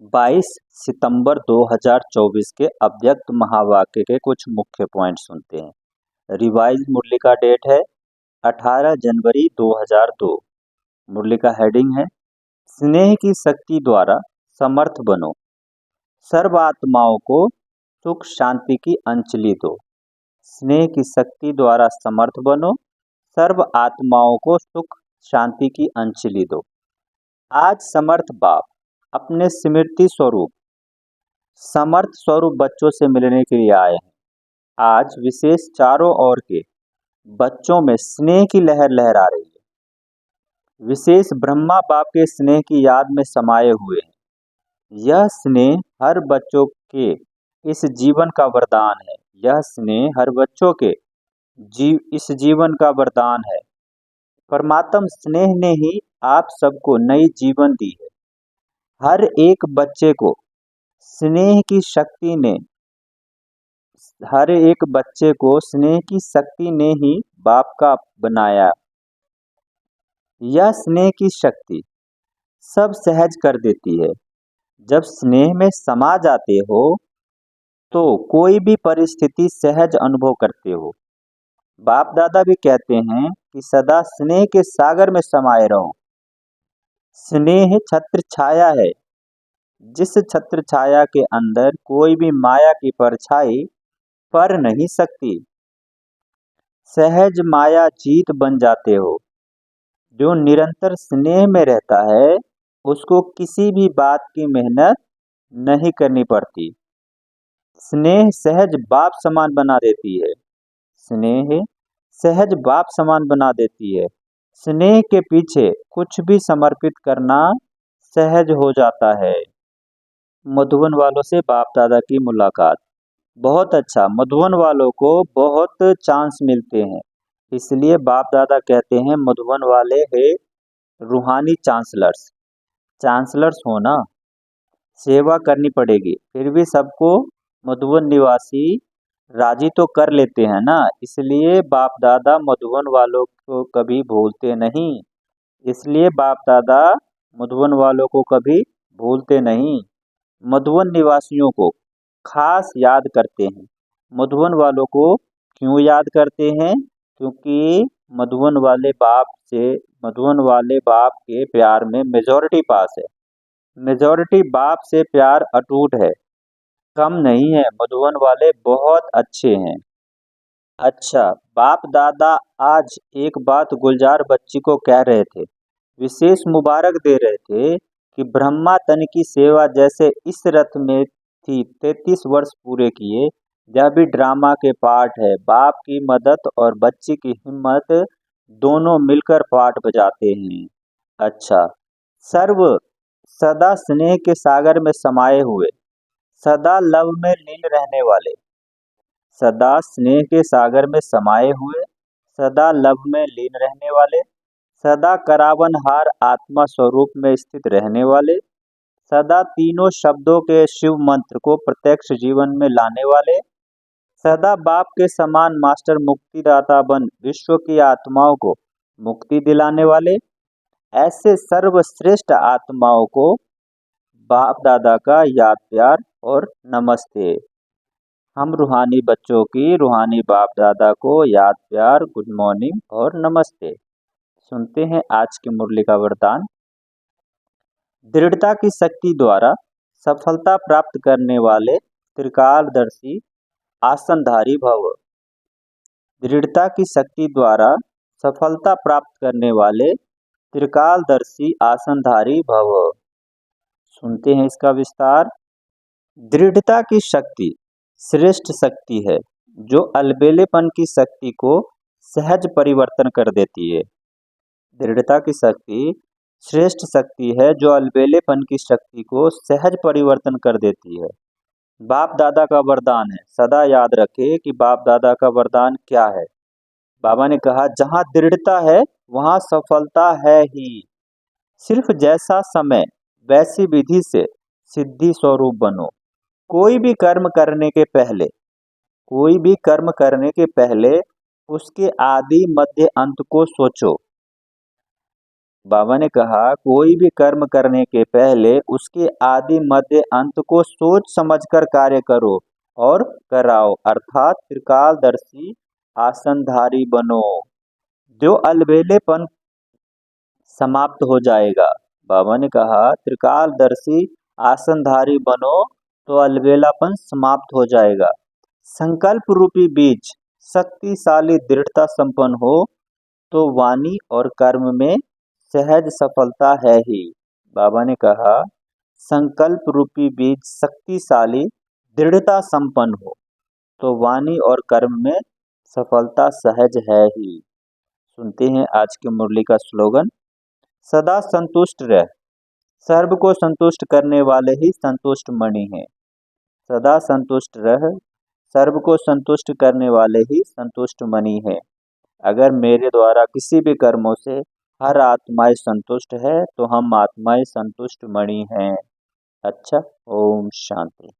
22 सितंबर 2024 के अव्यक्त महावाक्य के कुछ मुख्य पॉइंट सुनते हैं। रिवाइज मुरली का डेट है 18 जनवरी 2002। मुरली का हेडिंग है स्नेह की शक्ति द्वारा समर्थ बनो, सर्व आत्माओं को सुख शांति की अंजलि दो। स्नेह की शक्ति द्वारा समर्थ बनो, सर्व आत्माओं को सुख शांति की अंजलि दो। आज समर्थ बाप अपने स्मृति स्वरूप समर्थ स्वरूप बच्चों से मिलने के लिए आए हैं। आज विशेष चारों ओर के बच्चों में स्नेह की लहर लहरा रही है। विशेष ब्रह्मा बाप के स्नेह की याद में समाये हुए हैं। यह स्नेह हर बच्चों के इस जीवन का वरदान है। यह स्नेह हर बच्चों के इस जीवन का वरदान है। परमात्म स्नेह ने ही आप सबको नई जीवन दी है। हर एक बच्चे को स्नेह की शक्ति ने ही बाप का बनाया। यह स्नेह की शक्ति सब सहज कर देती है। जब स्नेह में समा जाते हो तो कोई भी परिस्थिति सहज अनुभव करते हो। बाप दादा भी कहते हैं कि सदा स्नेह के सागर में समाये रहो। स्नेह छत्र छाया है, जिस छत्र छाया के अंदर कोई भी माया की परछाई पर नहीं सकती। सहज माया जीत बन जाते हो। जो निरंतर स्नेह में रहता है उसको किसी भी बात की मेहनत नहीं करनी पड़ती। स्नेह सहज बाप समान बना देती है। स्नेह सहज बाप समान बना देती है। स्नेह के पीछे कुछ भी समर्पित करना सहज हो जाता है। मधुबन वालों से बाप दादा की मुलाकात बहुत अच्छा। मधुबन वालों को बहुत चांस मिलते हैं, इसलिए बाप दादा कहते हैं मधुबन वाले है रूहानी चांसलर्स। चांसलर्स होना सेवा करनी पड़ेगी, फिर भी सबको मधुबन निवासी राजी तो कर लेते हैं ना, इसलिए बाप दादा मधुबन वालों को कभी भूलते नहीं। इसलिए बाप दादा मधुबन वालों को कभी भूलते नहीं। मधुबन निवासियों को खास याद करते हैं। मधुबन वालों को क्यों याद करते हैं? क्योंकि मधुबन वाले बाप के प्यार में मेजॉरिटी पास है। मेजॉरिटी बाप से प्यार अटूट है, कम नहीं है। मधुबन वाले बहुत अच्छे हैं। अच्छा, बाप दादा आज एक बात गुलजार बच्ची को कह रहे थे, विशेष मुबारक दे रहे थे कि ब्रह्मा तन की सेवा जैसे इस रथ में थी 33 वर्ष पूरे किए। यह भी ड्रामा के पार्ट है। बाप की मदद और बच्ची की हिम्मत दोनों मिलकर पार्ट बजाते हैं। अच्छा, सर्व सदा स्नेह के सागर में समाये हुए, सदा लव में लीन रहने वाले, सदा स्नेह के सागर में समाये हुए, सदा लव में लीन रहने वाले, सदा करावनहार आत्मा स्वरूप में स्थित रहने वाले, सदा तीनों शब्दों के शिव मंत्र को प्रत्यक्ष जीवन में लाने वाले, सदा बाप के समान मास्टर मुक्तिदाता बन विश्व की आत्माओं को मुक्ति दिलाने वाले, ऐसे सर्वश्रेष्ठ आत्माओं को बाप दादा का याद प्यार और नमस्ते। हम रूहानी बच्चों की रूहानी बाप दादा को याद प्यार, गुड मॉर्निंग और नमस्ते। सुनते हैं आज की मुरली का वरदान। दृढ़ता की शक्ति द्वारा सफलता प्राप्त करने वाले त्रिकालदर्शी आसनधारी भव। दृढ़ता की शक्ति द्वारा सफलता प्राप्त करने वाले त्रिकालदर्शी आसनधारी भव। सुनते हैं इसका विस्तार। दृढ़ता की शक्ति श्रेष्ठ शक्ति है जो अलबेलेपन की शक्ति को सहज परिवर्तन कर देती है। दृढ़ता की शक्ति श्रेष्ठ शक्ति है जो अलबेलेपन की शक्ति को सहज परिवर्तन कर देती है। बाप दादा का वरदान है, सदा याद रखे कि बाप दादा का वरदान क्या है। बाबा ने कहा जहाँ दृढ़ता है वहाँ सफलता है ही। सिर्फ जैसा समय वैसी विधि से सिद्धि स्वरूप बनो। कोई भी कर्म करने के पहले उसके आदि मध्य अंत को सोचो। बाबा ने कहा कोई भी कर्म करने के पहले उसके आदि मध्य अंत को सोच समझकर कार्य करो और कराओ, अर्थात त्रिकालदर्शी आसनधारी बनो। जो अलबेलेपन समाप्त हो जाएगा। बाबा ने कहा त्रिकालदर्शी आसनधारी बनो तो अलबेलापन समाप्त हो जाएगा। संकल्प रूपी बीज शक्तिशाली दृढ़ता संपन्न हो तो वाणी और कर्म में सहज सफलता है ही। बाबा ने कहा संकल्प रूपी बीज शक्तिशाली दृढ़ता संपन्न हो तो वाणी और कर्म में सफलता सहज है ही। सुनते हैं आज की मुरली का स्लोगन। सदा संतुष्ट रह, सर्व को संतुष्ट करने वाले ही संतुष्ट मणि हैं। सदा संतुष्ट रह, सर्व को संतुष्ट करने वाले ही संतुष्ट मणि हैं। अगर मेरे द्वारा किसी भी कर्मों से हर आत्माएं संतुष्ट है तो हम आत्माएं संतुष्ट मणि हैं। अच्छा, ओम शांति।